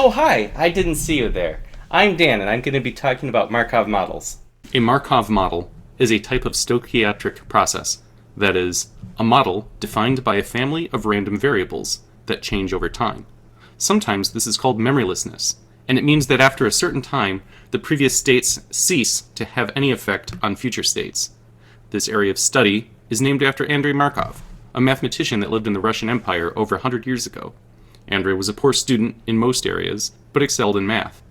Oh, hi! I didn't see you there. I'm Dan, and I'm going to be talking about Markov models. A Markov model is a type of stochastic process, that is, a model defined by a family of random variables that change over time. Sometimes this is called memorylessness, and it means that after a certain time, the previous states cease to have any effect on future states. This area of study is named after Andrei Markov, a mathematician that lived in the Russian Empire over 100 years ago. Andrei was a poor student in most areas, but excelled in math.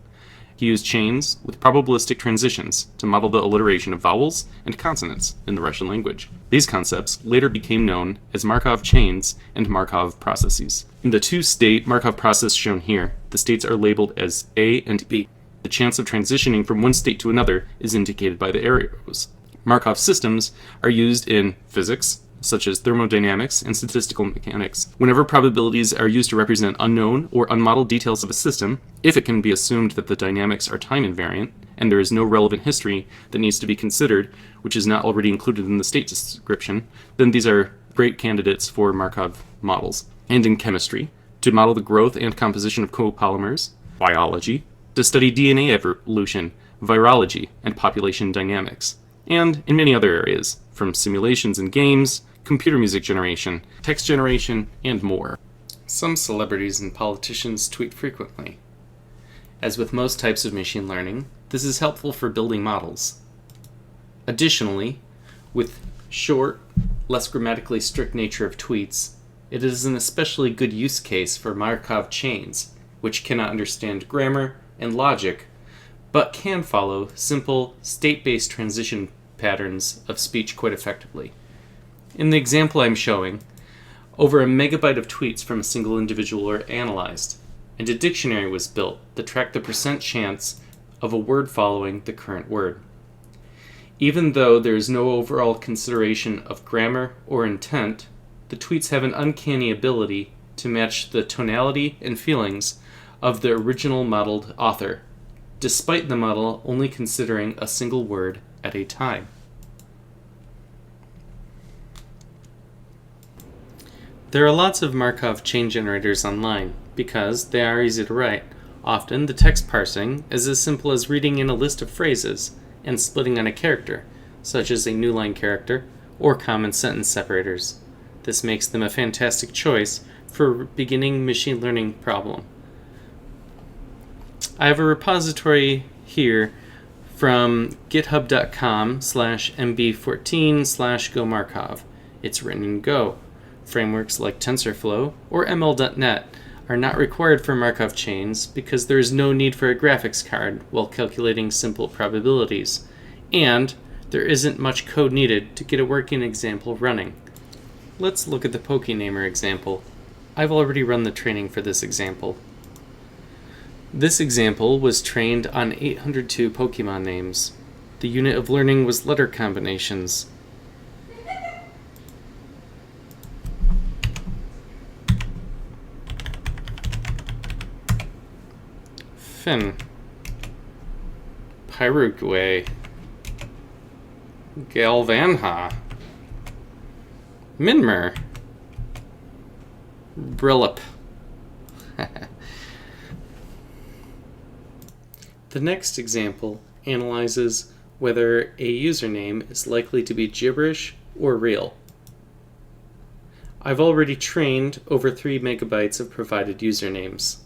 He used chains with probabilistic transitions to model the alliteration of vowels and consonants in the Russian language. These concepts later became known as Markov chains and Markov processes. In the two-state Markov process shown here, the states are labeled as A and B. The chance of transitioning from one state to another is indicated by the arrows. Markov systems are used in physics, such as thermodynamics and statistical mechanics. Whenever probabilities are used to represent unknown or unmodeled details of a system, if it can be assumed that the dynamics are time invariant, and there is no relevant history that needs to be considered, which is not already included in the state description, then these are great candidates for Markov models. And in chemistry, to model the growth and composition of copolymers, biology, to study DNA evolution, virology, and population dynamics, and in many other areas, from simulations in games, computer music generation, text generation, and more. Some celebrities and politicians tweet frequently. As with most types of machine learning, this is helpful for building models. Additionally, with short, less grammatically strict nature of tweets, it is an especially good use case for Markov chains, which cannot understand grammar and logic, but can follow simple, state-based transition patterns of speech quite effectively. In the example I'm showing, over 1 megabyte of tweets from a single individual were analyzed, and a dictionary was built that tracked the percent chance of a word following the current word. Even though there is no overall consideration of grammar or intent, the tweets have an uncanny ability to match the tonality and feelings of the original modeled author, despite the model only considering a single word at a time. There are lots of Markov chain generators online because they are easy to write. Often the text parsing is as simple as reading in a list of phrases and splitting on a character, such as a new line character or common sentence separators. This makes them a fantastic choice for a beginning machine learning problem. I have a repository here from github.com/mb14/gomarkov. It's written in Go. Frameworks like TensorFlow or ML.NET are not required for Markov chains because there is no need for a graphics card while calculating simple probabilities, and there isn't much code needed to get a working example running. Let's look at the Pokenamer example. I've already run the training for this example. This example was trained on 802 Pokemon names. The unit of learning was letter combinations. Finn, Pyrugue, Galvanha, Minmer, Brillup. The next example analyzes whether a username is likely to be gibberish or real. I've already trained over 3 megabytes of provided usernames.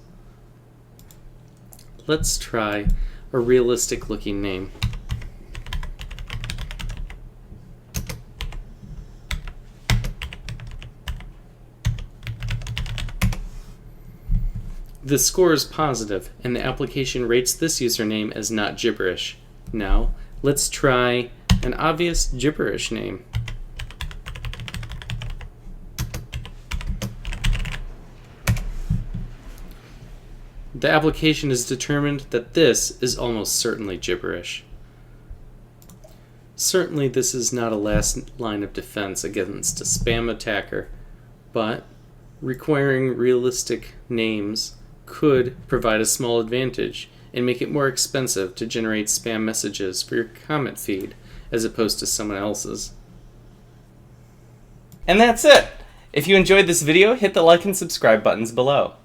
Let's try a realistic looking name. The score is positive, and the application rates this username as not gibberish. Now, let's try an obvious gibberish name. The application has determined that this is almost certainly gibberish. Certainly this is not a last line of defense against a spam attacker, but requiring realistic names could provide a small advantage and make it more expensive to generate spam messages for your comment feed as opposed to someone else's. And that's it! If you enjoyed this video, hit the like and subscribe buttons below.